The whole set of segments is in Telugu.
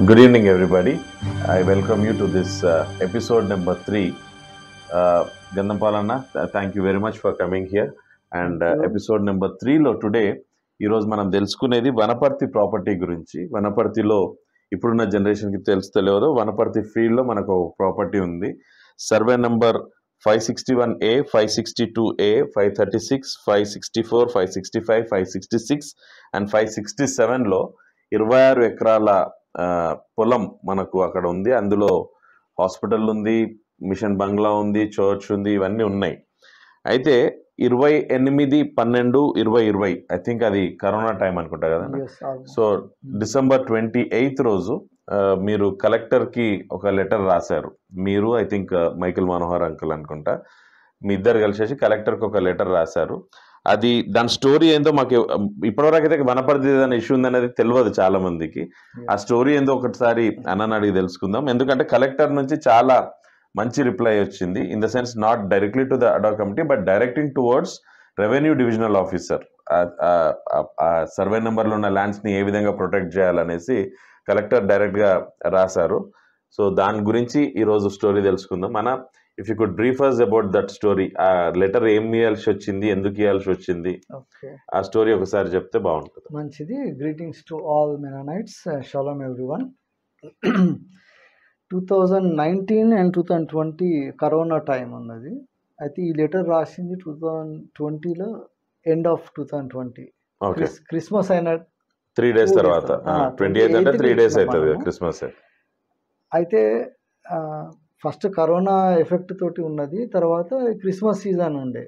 Good evening, everybody. I welcome you to this episode number 3. Gandampalana, thank you very much for coming here. And episode number 3లో టుడే ఈరోజు మనం తెలుసుకునేది వనపర్తి ప్రాపర్టీ గురించి. వనపర్తిలో ఇప్పుడున్న జనరేషన్కి తెలుస్తలేదో వనపర్తి ఫీల్డ్లో మనకు ప్రాపర్టీ ఉంది. Survey number 561A, 562A, 536, 564, 565, 566 and 567లో 26 ఎకరాల పొలం మనకు అక్కడ ఉంది. అందులో హాస్పిటల్ ఉంది, మిషన్ బంగ్లా ఉంది, చర్చ్ ఉంది, ఇవన్నీ ఉన్నాయి. అయితే 28/12/2020 ఐ థింక్ అది కరోనా టైం అనుకుంటా కదా. సో డిసెంబర్ 28 రోజు మీరు కలెక్టర్కి ఒక లెటర్ రాశారు. మీరు I think Michael Manohar uncle అనుకుంటా, మీ ఇద్దరు కలిసేసి కలెక్టర్కి ఒక లెటర్ రాశారు. అది దాని స్టోరీ ఏందో మాకు ఇప్పటివరకు అయితే వనపర్తి ఏదైనా ఇష్యూ ఉందనేది తెలియదు చాలా మందికి. ఆ స్టోరీ ఏందో ఒకసారి అన్నని అడిగి తెలుసుకుందాం. ఎందుకంటే కలెక్టర్ నుంచి చాలా మంచి రిప్లై వచ్చింది. In the sense not directly to the ADA committee but directing towards revenue divisional officer. Survey నెంబర్లో ఉన్న ల్యాండ్స్ని ఏ విధంగా ప్రొటెక్ట్ చేయాలనేసి కలెక్టర్ డైరెక్ట్గా రాశారు. సో దాని గురించి ఈరోజు స్టోరీ తెలుసుకుందాం. If you could brief us about that story. ఆ లెటర్ ఏం ఇవ్వాల్సి వచ్చింది, ఎందుకు ఇవ్వాల్సి వచ్చింది, ఆ స్టోరీ ఒకసారి చెప్తే బాగుంటుంది. మంచిది. Greetings to all Mennonites, shalom everyone. 2019 and 2020 corona time ఉన్నది. అయితే ఈ లెటర్ రాసింది 2020లో, ఎండ్ ఆఫ్ 2020 క్రిస్మస్ అయిన 3 days తర్వాత. 28 అంటే 3 days అవుతుంది క్రిస్మస్. అయితే ఫస్ట్ కరోనా ఎఫెక్ట్ తోటి ఉన్నది, తర్వాత క్రిస్మస్ సీజన్ ఉండే.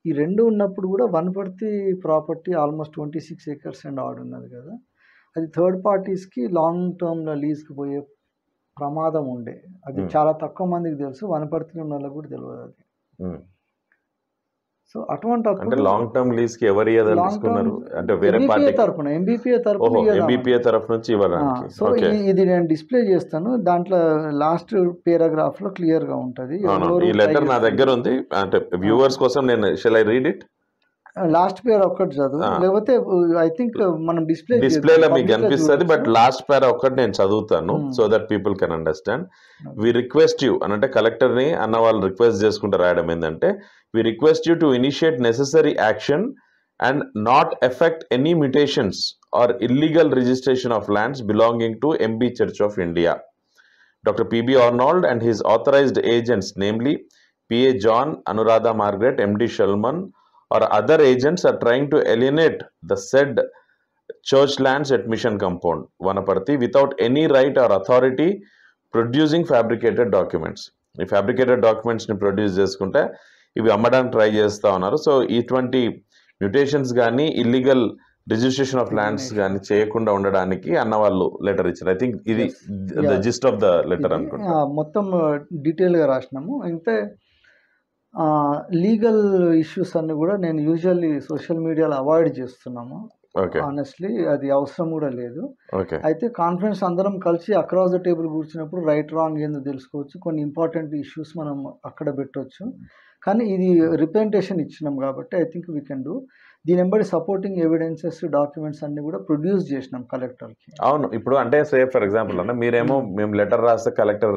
ఈ రెండు ఉన్నప్పుడు కూడా Wanaparthy property almost 26 acres and odd ఉన్నది కదా. అది థర్డ్ పార్టీస్కి లాంగ్ టర్మ్లో లీజ్కి పోయే ప్రమాదం ఉండే. అది చాలా తక్కువ మందికి తెలుసు, వనపర్తిలో ఉన్న వాళ్ళకి కూడా తెలియదు అది. సో అటువంటి లాంగ్ టర్మ్ లీజ్ కి ఎవరు ఇవ్వదలుచుకున్నారు అంటే వేరే పార్టీ తరపున, ఎంబీపీఏ తరఫు నుంచి ఇవ్వడానికి. సో ఇది నేను డిస్ప్లే చేస్తాను, దాంట్లో లాస్ట్ పారాగ్రాఫ్ లో క్లియర్ గా ఉంటది. ఈ లెటర్ నా దగ్గర ఉంది, అంటే వ్యూవర్స్ కోసం నేను shall I read it? Last para ఒక్కటి చదువు, లేకపోతే ఐ థింక్ మనం డిస్ప్లేలో మీకు కనిపిస్తుంది, బట్ లాస్ట్ పేరా ఒక్కటి నేను చదువుతాను so that people can understand. We request you అని అంటే కలెక్టర్ ని అన్న వాళ్ళు రిక్వెస్ట్ చేసుకుంటూ రాయడం ఏంటంటే, we request you to initiate necessary action and not effect any mutations or illegal registration of lands belonging to MB church of India. Dr. P.B. Arnold and his authorized agents, namely P.A. John, Anuradha Margaret, M.D. Shalman, or other agents are trying to alienate the said church lands at Mission Compound, Vanaparthi, without any right or authority producing fabricated documents. ఈ ఫ్యాబ్రికేటెడ్ డాక్యుమెంట్స్ని ప్రొడ్యూస్ చేసుకుంటే ఇవి అమ్మడానికి ట్రై చేస్తూ ఉన్నారు. సో ఇటువంటి మ్యూటేషన్స్ కానీ ఇల్లీగల్ రిజిస్ట్రేషన్ ఆఫ్ ల్యాండ్స్ కానీ చేయకుండా ఉండడానికి అన్న వాళ్ళు లెటర్ ఇచ్చారు. ఐ థింక్ ఇది the gist of the letter అనుకుంటా. మొత్తం డీటెయిల్గా రాసినాము. అయితే లీగల్ ఇష్యూస్ అన్ని కూడా నేను యూజువల్లీ సోషల్ మీడియాలో అవాయిడ్ చేస్తున్నాము. ఆనెస్ట్లీ అది అవసరం కూడా లేదు. అయితే కాన్ఫరెన్స్ అందరం కలిసి అక్రాస్ ద టేబుల్ కూర్చున్నప్పుడు రైట్ రాంగ్ ఏందో తెలుసుకోవచ్చు, కొన్ని ఇంపార్టెంట్ ఇష్యూస్ మనం అక్కడ పెట్టవచ్చు. కానీ ఇది రిప్రజెంటేషన్ ఇచ్చినాం కాబట్టి I think we can do. దీని వెంబడి సపోర్టింగ్ ఎవిడెన్సెస్, డాక్యుమెంట్స్ అన్ని కూడా ప్రొడ్యూస్ చేసినాం కలెక్టర్కి. అవును, ఇప్పుడు అంటే సే ఫర్ ఎగ్జాంపుల్ అంటే మీరేమో మేము లెటర్ రాస్తే కలెక్టర్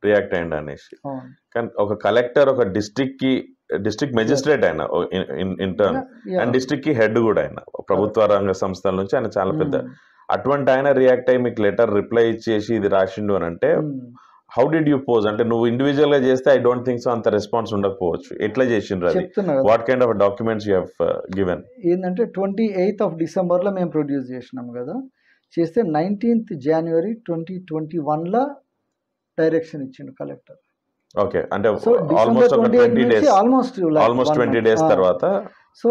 రియాక్ట్ అయ్యండి అనేసి, కానీ ఒక కలెక్టర్ ఒక డిస్ట్రిక్ట్ మెజిస్ట్రేట్ అయినా ఇంటర్న్ అండ్ డిస్ట్రిక్ట్ కి హెడ్ కూడా అయినా ప్రభుత్వ రంగ సంస్థల నుంచి ఆయన చాలా పెద్ద, అటువంటి ఆయన రియాక్ట్ అయ్యి మీకు లెటర్ రిప్లై ఇచ్చేసి ఇది రాసిండు అని అంటే హౌ డిడ్ యూ పోజ్? అంటే నువ్వు ఇండివిజువల్ గా చేస్తే ఐ డోంట్ థింక్ సో అంత రెస్పాన్స్ ఉండకపోవచ్చు. ఎట్లా చేసిండ్రు అది? What kind of documents you have given? ఏంటంటే 28th of December మేము ప్రొడ్యూస్ చేసినాం కదా, చేస్తే 19th January 2021 డైరెక్షన్ ఇచ్చిండు కలెక్టర్. ఓకే, అంటే ఆల్మోస్ట్ 20 days తర్వాత. సో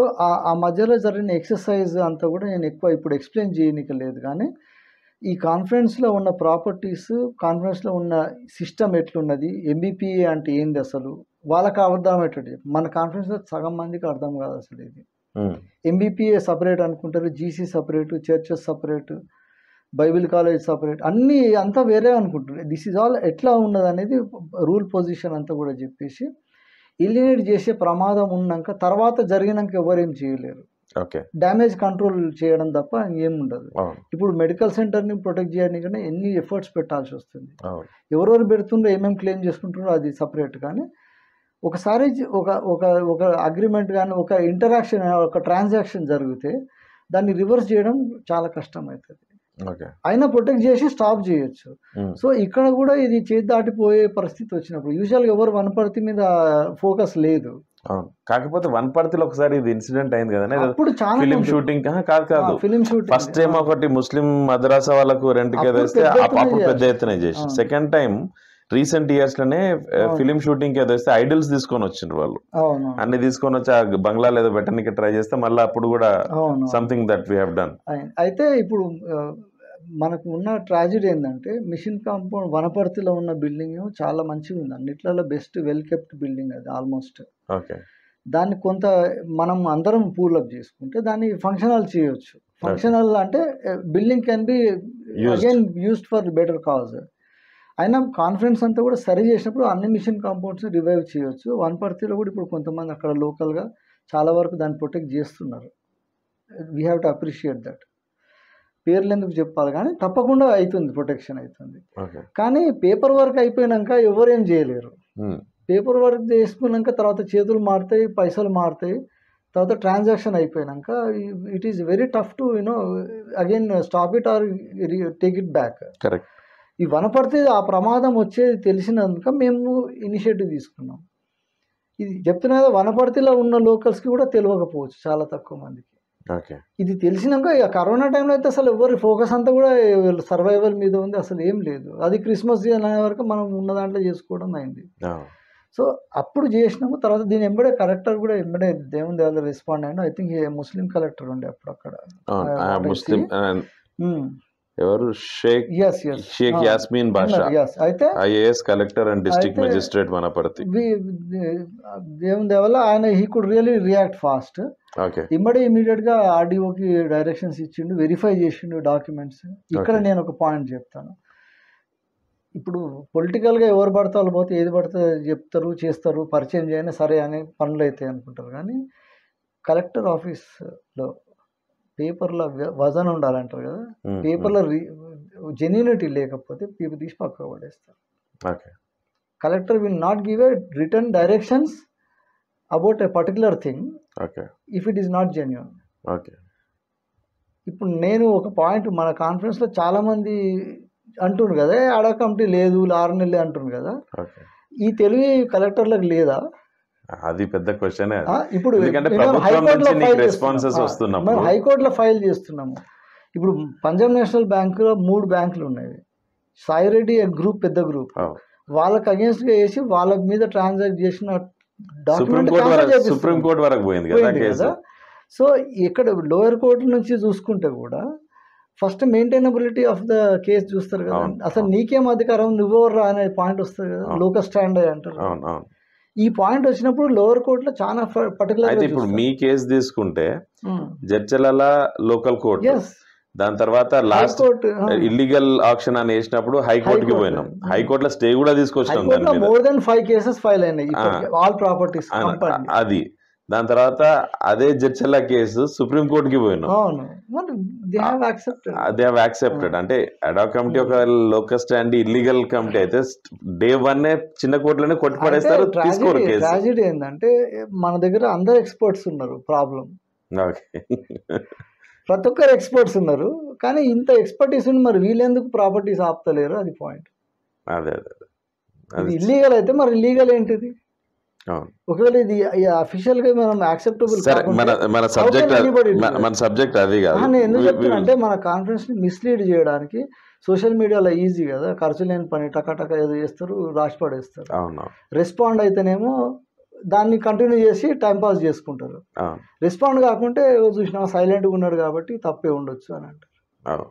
ఆ మధ్యలో జరిగిన ఎక్సర్సైజ్ అంతా కూడా నేను ఎక్కువ ఇప్పుడు ఎక్స్ప్లెయిన్ చేయనీకి లేదు, కానీ ఈ కాన్ఫరెన్స్లో ఉన్న ప్రాపర్టీస్, కాన్ఫరెన్స్లో ఉన్న సిస్టమ్ ఎట్లున్నది, ఎంబీపీఏ అంటే ఏంది అసలు వాళ్ళకి అర్థమయ్యేటట్టు. మన కాన్ఫరెన్స్లో సగం మందికి అర్థం కాదు అసలు ఇది. ఎంబీపీఏ సపరేట్ అనుకుంటారు, GC separate, churches separate, Bible college separate, అన్నీ అంతా వేరే అనుకుంటున్నారు. దిస్ ఈజ్ ఆల్ ఎట్లా ఉన్నది అనేది రూల్ పొజిషన్ అంతా కూడా చెప్పేసి ఎలినేట్ చేసే ప్రమాదం ఉన్నాక తర్వాత జరిగినాక ఎవరేం చేయలేరు. ఓకే. డ్యామేజ్ కంట్రోల్ చేయడం తప్ప ఏం ఉండదు. అవును. ఇప్పుడు మెడికల్ సెంటర్ని ప్రొటెక్ట్ చేయడానికనే ఎన్ని ఎఫర్ట్స్ పెట్టాల్సి వస్తుంది. అవును. ఎవరెవరు పెడుతుండ్రో ఏమేమి క్లెయిమ్ చేసుకుంటారో అది సపరేట్. కానీ ఒకసారి ఒక ఒక ఒక అగ్రిమెంట్ కానీ ఒక ఇంటరాక్షన్ ఒక ట్రాన్సాక్షన్ జరిగితే దాన్ని రివర్స్ చేయడం చాలా కష్టం అవుతుంది. ఓకే. అయినా ప్రొటెక్ట్ చేసి స్టాప్ చేయొచ్చు. సో ఇక్కడ కూడా ఇది చేతి దాటిపోయే పరిస్థితి వచ్చినప్పుడు యూజువల్గా ఎవరు వనపర్తి మీద ఫోకస్ లేదు. అవును. కాకపోతే వనపర్తిలో ఒకసారి ఇది ఇన్సిడెంట్ అయింది కదా, అప్పుడు చాలా ఫిలిం షూటింగ్. కాదు, ఫిలిం షూటింగ్ ఫస్ట్ టైం ఒకటి ముస్లిం మద్రాసా వాళ్ళకు రెంట్కి ఏదో ఇస్తే అప్పుడు పెద్ద ఎత్తున చేసి, సెకండ్ టైం రీసెంట్ ఇయర్స్ లోనే ఫిలిం షూటింగ్ ఏదో ఇస్తే ఐడల్స్ తీసుకొని వచ్చిండ్రు వాళ్ళు. అన్ని తీసుకొని వచ్చి ఆ బంగ్లాలో ఏదో పెట్టడానికి ట్రై చేస్తే మళ్ళీ అప్పుడు కూడా something that we have done. అయితే ఇప్పుడు మనకు ఉన్న ట్రాజడీ ఏంటంటే మిషన్ కాంపౌండ్ వనపర్తిలో ఉన్న బిల్డింగ్ చాలా మంచిగా ఉంది, అన్నిట్లలో బెస్ట్ వెల్ కెప్ట్ బిల్డింగ్ అది ఆల్మోస్ట్. ఓకే. దాన్ని కొంత మనం అందరం పూలప్ చేసుకుంటే దాన్ని ఫంక్షనల్ చేయొచ్చు. ఫంక్షనల్ అంటే building can be again used for better cause. అయినా కాన్ఫిడెన్స్ అంతా కూడా సరి చేసినప్పుడు అన్ని మిషన్ కాంపౌండ్స్ రివైవ్ చేయొచ్చు. వనపర్తిలో కూడా ఇప్పుడు కొంతమంది అక్కడ లోకల్గా చాలా వరకు దాన్ని ప్రొటెక్ట్ చేస్తున్నారు. We have to appreciate that. పేర్లు ఎందుకు చెప్పాలి కానీ తప్పకుండా అవుతుంది, ప్రొటెక్షన్ అవుతుంది. కానీ పేపర్ వర్క్ అయిపోయినాక ఎవరేం చేయలేరు. పేపర్ వర్క్ చేసుకున్నాక తర్వాత చేతులు మారుతాయి, పైసలు మారుతాయి, తర్వాత ట్రాన్సాక్షన్ అయిపోయినాక it is very tough to again stop it or take it back. Correct. ఈ వనపర్తి ఆ ప్రమాదం వచ్చేది తెలిసినందుక మేము ఇనిషియేటివ్ తీసుకున్నాం. ఇది చెప్తున్నా కదా, వనపర్తిలో ఉన్న లోకల్స్కి కూడా తెలియకపోవచ్చు చాలా తక్కువ మందికి. ఇది తెలిసినాక ఇక కరోనా టైంలో అయితే అసలు ఎవరి ఫోకస్ అంతా కూడా సర్వైవల్ మీద ఉంది, అసలు ఏం లేదు. అది క్రిస్మస్ అనే వరకు మనం ఉన్న దాంట్లో చేసుకోవడం అయింది. సో అప్పుడు చేసినాము. తర్వాత దీని ఎంబడే కలెక్టర్ కూడా ఎంబడే దేవుని దేవాల రెస్పాండ్ అయ్యాడు. ఐ థింక్ ముస్లిం కలెక్టర్ ఉండే అప్పుడు అక్కడ. ఎవరు? షేక్ యాస్మిన్ బాషా, అయితే IAS collector and district magistrate Wanaparthy. దేవుని దేవల్ల ఆయన he could really react fast. Immediate గా ఆర్డీఓకి డైరెక్షన్స్ ఇచ్చిండు, వెరిఫై చేసిండు డాక్యుమెంట్స్. ఇక్కడ నేను ఒక పాయింట్ చెప్తాను. ఇప్పుడు పొలిటికల్గా ఎవరు పడతారు పోతే ఏది పడితే చెప్తారు, చేస్తారు, పరిచయం చేయని సరే అనే పనులు అయితే అనుకుంటారు. కానీ కలెక్టర్ ఆఫీస్లో పేపర్లో వజన్ ఉండాలంటారు కదా, పేపర్లో జెన్యూనిటీ లేకపోతే పీపుల్ తీసి పక్కకు పడేస్తారు. Collector will not give a return directions about a particular thing if it is not genuine. ఇప్పుడు నేను ఒక పాయింట్ మన కాన్ఫరెన్స్లో చాలామంది అంటుండ్రు కదా, ఆడ కమిటీ లేదు, 6 నెలలే అంటుండ్రు కదా. ఈ తెలివి కలెక్టర్లకు లేదా? అది పెద్ద క్వశ్చన్. ఇప్పుడు హైకోర్టులో ఫైల్ చేస్తున్నాము. ఇప్పుడు పంజాబ్ నేషనల్ బ్యాంకులో 3 బ్యాంకులు ఉన్నాయి. సాయిరెడ్డి గ్రూప్ పెద్ద గ్రూప్, వాళ్ళకి అగేన్స్ట్ గా వేసి వాళ్ళ మీద ట్రాన్సాక్ట్ చేసిన సుప్రీం కోర్టు వరకు పోయింది కదా. సో ఇక్కడ లోయర్ కోర్టు నుంచి చూసుకుంటే కూడా first maintainability of the case చూస్తారు కదా. అసలు నీకేం అధికారం, నువ్వెవర్రా అనే పాయింట్ వస్తుంది కదా, లోకల్ స్టాండ్ అంటారు. ఈ పాయింట్ వచ్చినప్పుడు లోవర్ కోర్టులో చాలా పర్టికులర్. అయితే ఇప్పుడు మీ కేసు తీసుకుంటే జడ్చల లోకల్ కోర్టు, దాని తర్వాత లాస్ట్ ఇల్లీగల్ ఆక్షన్ అని వేసినప్పుడు హైకోర్టుకి పోయినాం. హైకోర్టులో స్టే కూడా తీసుకొచ్చినాం. మోర్ దెన్ 5 కేసెస్ ఫైల్ అయినాయి ఆల్ ప్రాపర్టీస్. అది దాని తర్వాత అదే జడ్చల కేసు సుప్రీం కోర్టుకి పోయినాం. They have accepted. అంటే అడాక్ కమిటీ ఒక లోకల్ స్టాండ్ ఇల్లీగల్ కమిటీ అయితే డే 1 చిన్న కోర్టులోనే కొట్టిపడేస్తారు, తీసుకోరు కేసు. ట్రాజడీ ఏంటంటే మన దగ్గర అందరు ఎక్స్పర్ట్స్ ఉన్నారు. ప్రాబ్లం ప్రతి ఒక్కరు ఎక్స్పర్ట్స్ ఉన్నారు, కానీ ఇంత ఎక్స్పర్టీస్ ఉంది, మరి వీళ్ళెందుకు ప్రాపర్టీస్ ఆపుతలేరు? అది పాయింట్. అదే ఇల్లీగల్ అయితే మరి లీగల్ ఏంటిది? ఒకవేళ ఇది అఫీషియల్ గా మనం యాక్సెప్టబుల్ మన సబ్జెక్ట్ అది కాదు. నేను ఎందుకు చెప్తున్నా అంటే మన కాన్ఫరెన్స్ ని మిస్లీడ్ చేయడానికి సోషల్ మీడియాలో ఈజీ కదా, ఖర్చు లేని పని టకాటక ఏదో చేస్తారు, రాసి పడేస్తారు. రెస్పాండ్ అయితేనేమో దాన్ని కంటిన్యూ చేసి టైంపాస్ చేసుకుంటారు. రెస్పాండ్ కాకుంటే చూసినా సైలెంట్గా ఉన్నాడు కాబట్టి తప్పే ఉండొచ్చు అని అంటారు.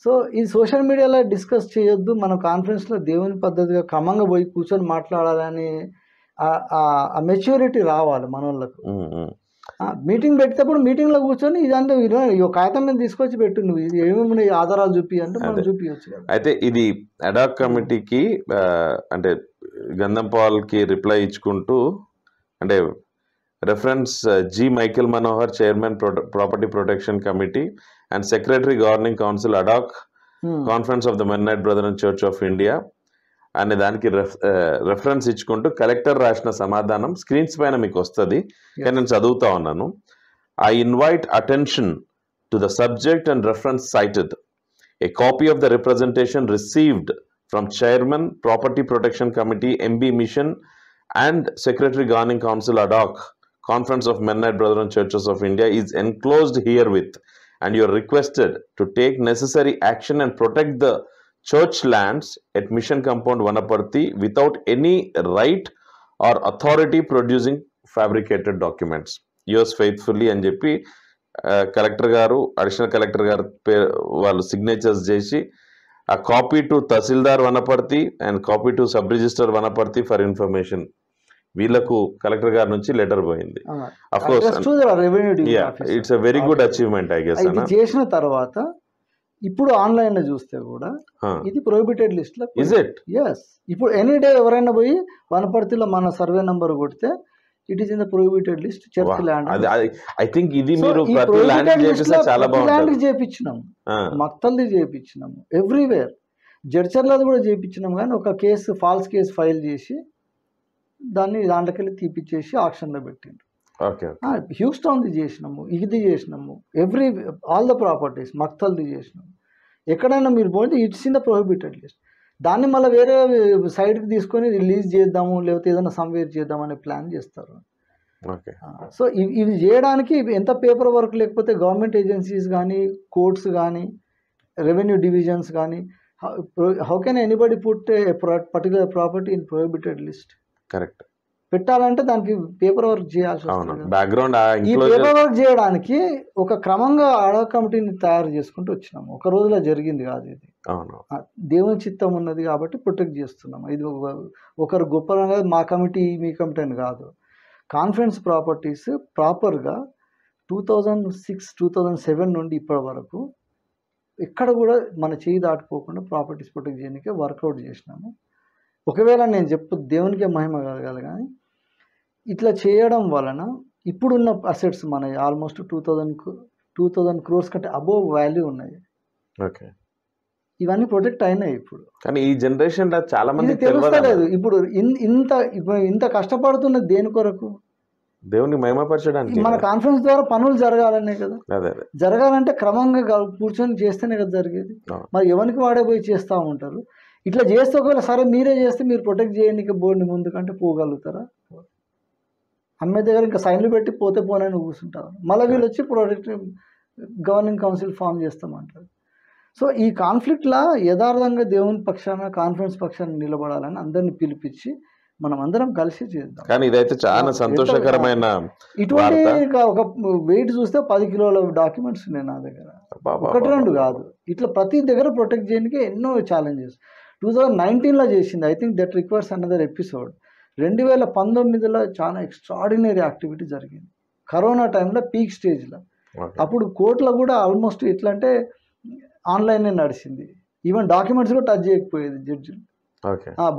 సో ఈ సోషల్ మీడియాలో డిస్కస్ చేయొద్దు, మన కాన్ఫరెన్స్లో దేవుని పద్ధతిగా క్రమంగా పోయి కూర్చొని మాట్లాడాలని ఆ మెచ్యూరిటీ రావాలి మన వాళ్ళకు. మీటింగ్ పెట్టేటప్పుడు మీటింగ్లో కూర్చొని ఇదంతా ఒక కాగితం మీద తీసుకొచ్చి పెట్టు, నువ్వు ఇది ఏమేమి ఆధారాలు చూపి అంటే మనం చూపించచ్చు కదా. అయితే ఇది అడాక్ కమిటీకి అంటే గంధం పాల్కి రిప్లై ఇచ్చుకుంటూ, అంటే reference G. Michael Manohar, Chairman, Property Protection Committee, and Secretary, Governing Council, ad hoc, Conference of the Mennonite Brethren Church of India. అనే దానికి రెఫరెన్స్ ఇచ్చుకుంటూ కలెక్టర్ రాసిన సమాధానం స్క్రీన్స్ పైన మీకు వస్తుంది, కానీ నేను చదువుతా ఉన్నాను. I invite attention to the subject and reference sighted. A copy of the representation received from Chairman, Property Protection Committee, MB Mission, and Secretary Governing Council ad hoc, Conference of Mennonite Brethren Churches of India, is enclosed herewith, and you are requested to take necessary action and protect the church lands at Mission Compound, Vanaparthi, without any right or authority producing fabricated documents. Yours faithfully అని చెప్పి కలెక్టర్ గారు, అడిషనల్ కలెక్టర్ గారు వాళ్ళు సిగ్నేచర్స్ చేసి ఆ copy to tahsildar Wanaparthy and copy to sub register Wanaparthy for information వీళ్ళకు కలెక్టర్ గారి నుంచి లెటర్ పోయింది. Of course it's a very good achievement I guess. ఇది చేసిన తర్వాత ఇప్పుడు ఆన్లైన్ లో చూస్తే కూడా ఇది ప్రొహిబిటెడ్ లిస్ట్ లో. Is it? yes. ఇప్పుడు ఎనీ డే ఎవరైనా పోయి వనపర్తిలో మన సర్వే నంబర్ కొడితే it is in the prohibited list. Church land I think ఇది మీరు ప్రతి ల్యాండ్ చేపిస్తే చాలా బాగుంటుంది. ల్యాండ్ చేపించినాం, మక్తల్ది చేపించినాము, ఎవ్రీవేర్ జడ్చర్లది కూడా చేపించినాం. కానీ ఒక కేసు ఫాల్స్ కేసు ఫైల్ చేసి దాంట్లోకి వెళ్ళి తీపిచ్చేసి ఆక్షన్లో పెట్టిండ్రు. హ్యూస్టన్ది చేసినాము, ఇది చేసినాము, ఆల్ ద ప్రాపర్టీస్ మక్తల్ది చేసినాము. ఎక్కడైనా మీరు పోతే it's in the prohibited list. దాన్ని మళ్ళీ వేరే సైడ్కి తీసుకొని రిలీజ్ చేద్దాము, లేకపోతే ఏదైనా సమ్వేర్ చేద్దామనే ప్లాన్ చేస్తారు. సో ఇవి చేయడానికి ఎంత పేపర్ వర్క్ లేకపోతే గవర్నమెంట్ ఏజెన్సీస్ కానీ, కోర్ట్స్ కానీ, రెవెన్యూ డివిజన్స్ కానీ, how can anybody put a particular property in prohibited list? Correct. పెట్టాలంటే దానికి పేపర్ వర్క్ చేయాల్సి వస్తుంది. బ్యాక్గ్రౌండ్ ఈ పేపర్ వర్క్ చేయడానికి ఒక క్రమంగా ఆడ కమిటీని తయారు చేసుకుంటూ వచ్చినాము. ఒక రోజులో జరిగింది కాదు ఇది. దేవుని చిత్తం ఉన్నది కాబట్టి ప్రొటెక్ట్ చేస్తున్నాము. ఇది ఒకరు గొప్పగా మా కమిటీ మీ కమిటీ అని కాదు. కాన్ఫరెన్స్ ప్రాపర్టీస్ ప్రాపర్గా 2006-2007 నుండి ఇప్పటి వరకు ఎక్కడ కూడా మన చేయి దాటుకోకుండా ప్రాపర్టీస్ ప్రొటెక్ట్ చేయడానికే వర్కౌట్ చేసినాము. ఒకవేళ నేను దేవునికే మహిమ కలగాలి, కానీ ఇట్లా చేయడం వలన ఇప్పుడున్న అసెట్స్ మనవి ఆల్మోస్ట్ 2000 crores కంటే అబోవ్ వాల్యూ ఉన్నాయి. ఓకే, ఇవన్నీ ప్రొటెక్ట్ అయినాయి. ఇప్పుడు కానీ ఈ జనరేషన్ చాలా మంది తెలుస్తలేదు. ఇప్పుడు ఇంత కష్టపడుతున్న దేని కొరకు? దేవుని మహిమపరచడానికి. మన కాన్ఫరెన్స్ ద్వారా పనులు జరగాలనే కదా. జరగాలంటే క్రమంగా కూర్చొని చేస్తేనే కదా జరిగేది. మరి ఎవరికి వాడే పోయి చేస్తూ ఉంటారు. ఇట్లా చేస్తే ఒకవేళ సరే మీరే చేస్తే మీరు ప్రొటెక్ట్ చేయడానికి బోర్డుని ముందు కంటే పోగలుగుతారా? అమ్మే దగ్గర ఇంకా సైన్లు పెట్టి పోతే పోనని కూర్చుంటారు. మళ్ళీ వీళ్ళు వచ్చి ప్రొటెక్ట్ గవర్నింగ్ కౌన్సిల్ ఫామ్ చేస్తామంటారు. సో ఈ కాన్ఫ్లిక్ట్లా యథార్థంగా దేవుని పక్షాన కాన్ఫరెన్స్ పక్షాన నిలబడాలని అందరిని పిలిపించి మనం అందరం కలిసి చేద్దాం. కానీ ఇదైతే చాలా సంతోషకరమైన. ఇటువంటి ఒక వెయిట్ చూస్తే 10 కిలోల డాక్యుమెంట్స్ ఉన్నాయి నా దగ్గర, 1-2 కాదు. ఇట్లా ప్రతి దగ్గర ప్రొటెక్ట్ చేయడానికి ఎన్నో ఛాలెంజెస్ 2019లో చేసింది. I think that requires another episode. 2019లో చాలా ఎక్స్ట్రాడినరీ యాక్టివిటీ జరిగింది. కరోనా టైంలో పీక్ స్టేజ్లో. అప్పుడు కోర్టులో కూడా ఆల్మోస్ట్ ఎట్లా అంటే ఆన్లైన్ నడిచింది. ఈవెన్ డాక్యుమెంట్స్ కూడా టచ్ చేయకపోయేది జడ్జిలు.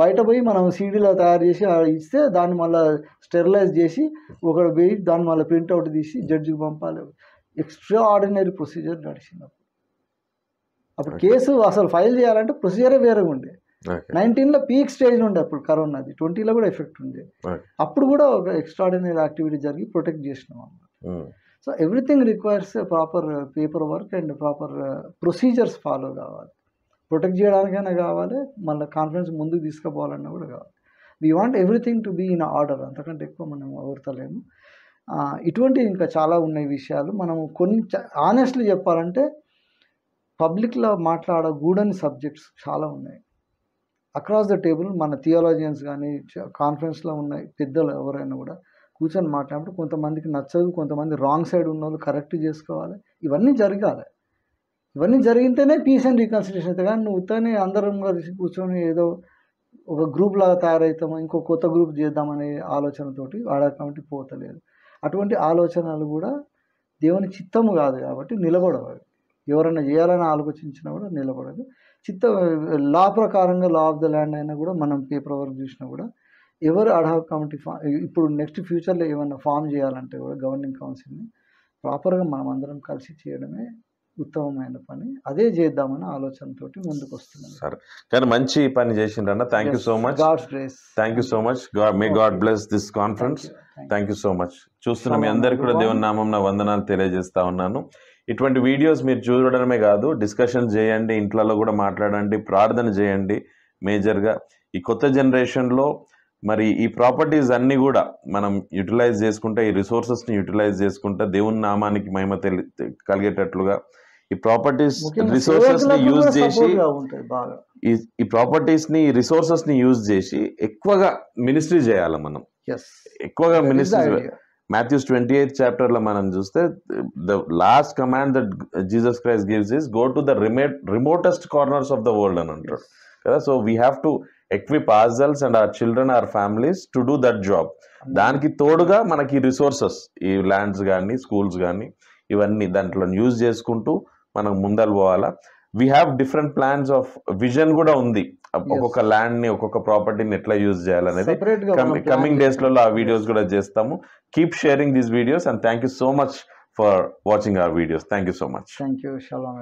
బయట పోయి మనం సీడీలో తయారు చేసి ఇస్తే దాన్ని మళ్ళీ స్టెరిలైజ్ చేసి ఒకటి పోయి దాన్ని మళ్ళీ ప్రింట్అవుట్ తీసి జడ్జికి పంపాలి. ఎక్స్ట్రా ఆర్డినరీ ప్రొసీజర్ నడిచింది. అప్పుడు కేసు అసలు ఫైల్ చేయాలంటే ప్రొసీజరే వేరేగా ఉండే. 19లో పీక్ స్టేజ్ ఉండే అప్పుడు కరోనాది. 20లో కూడా ఎఫెక్ట్ ఉంది. అప్పుడు కూడా ఒక ఎక్స్ట్రాడినరీ యాక్టివిటీ జరిగి ప్రొటెక్ట్ చేసినాం. So everything requires proper paper work and proper procedures follow కావాలి. ప్రొటెక్ట్ చేయడానికైనా కావాలి, మళ్ళీ కాన్ఫరెన్స్ ముందుకు తీసుకుపోవాలన్నా కూడా కావాలి. We want everything to be in order. అంతకంటే ఎక్కువ మనం ఓర్తలేము. ఇటువంటి ఇంకా చాలా ఉన్నాయి విషయాలు. మనము కొన్ని ఆనెస్ట్లీ చెప్పాలంటే పబ్లిక్లో మాట్లాడకూడని సబ్జెక్ట్స్ చాలా ఉన్నాయి. అక్రాస్ ద టేబుల్ మన థియాలజియన్స్ కానీ కాన్ఫరెన్స్లో ఉన్న పెద్దలు ఎవరైనా కూడా కూర్చొని మాట్లాడినప్పుడు కొంతమందికి నచ్చదు, కొంతమంది రాంగ్ సైడ్ ఉన్న వాళ్ళు కరెక్ట్ చేసుకోవాలి. ఇవన్నీ జరగాలి. ఇవన్నీ జరిగితేనే పీస్ అండ్ రీకన్సిలేషన్ అవుతాయి. కానీ నువ్వు ఉత్తనే అందరం కలిసి కూర్చొని ఏదో ఒక గ్రూప్ లాగా తయారవుతాము, ఇంకో కొత్త గ్రూప్ చేద్దామనే ఆలోచనతోటి వాడకమంటే పోతలేదు. అటువంటి ఆలోచనలు కూడా దేవుని చిత్తము కాదు కాబట్టి నిలబడవు. ఎవరైనా చేయాలని ఆలోచించినా కూడా నిలబడదు. లా ప్రకారంగా లా ఆఫ్ ద ల్యాండ్ అయినా కూడా మనం పేపర్ వర్క్ చూసినా కూడా ఎవరు అడ్హాక్ కమిటీ ఇప్పుడు నెక్స్ట్ ఫ్యూచర్లో ఏమన్నా ఫామ్ చేయాలంటే కూడా గవర్నింగ్ కౌన్సిల్ని ప్రాపర్గా మనం అందరం కలిసి చేయడమే ఉత్తమమైన పని. అదే చేద్దామని ఆలోచనతోటి ముందుకు వస్తున్నాం. సరే, కానీ మంచి పని చేసిండ్రన్న. Thank you so much. God's grace. Thank you so much. May God bless this conference. Thank you so much. చూస్తున్న మీ అందరికీ కూడా దేవుని నామం నా వందనాలు తెలియజేస్తా ఉన్నాను. ఇటువంటి వీడియోస్ మీరు చూడడమే కాదు, డిస్కషన్ చేయండి, ఇంట్లో కూడా మాట్లాడండి, ప్రార్థన చేయండి. మేజర్గా ఈ కొత్త జనరేషన్లో మరి ఈ ప్రాపర్టీస్ అన్నీ కూడా మనం యూటిలైజ్ చేసుకుంటే, ఈ రిసోర్సెస్ని యూటిలైజ్ చేసుకుంటే దేవుని నామానికి మహిమ కలిగేటట్లుగా ఈ ప్రాపర్టీస్ రిసోర్సెస్ని యూజ్ చేసి ఈ ప్రాపర్టీస్ని రిసోర్సెస్ని యూజ్ చేసి ఎక్కువగా మినిస్ట్రీ చేయాలి. మనం ఎక్కువగా మినిస్ట్రీ మాథ్యూస్ 28th చాప్టర్లో మనం చూస్తే the last command that Jesus Christ gives is go to the remotest corners of the world అని అంటారు కదా. So we have to equip ourselves and our children, our families to do that job. దానికి తోడుగా మనకి రిసోర్సెస్, ఈ ల్యాండ్స్ కానీ స్కూల్స్ కానీ ఇవన్నీ దాంట్లో యూజ్ చేసుకుంటూ మనం ముందలు పోవాలా. We have different plans of vision కూడా ఉంది. ఒక్కొక్క ల్యాండ్ని ఒక్కొక్క ప్రాపర్టీని ఎట్లా యూజ్ చేయాలనేది కమింగ్ డేస్లలో ఆ వీడియోస్ కూడా చేస్తాము. Keep sharing these videos and thank you so much for watching our videos. Thank you so much. Thank you. షలాం.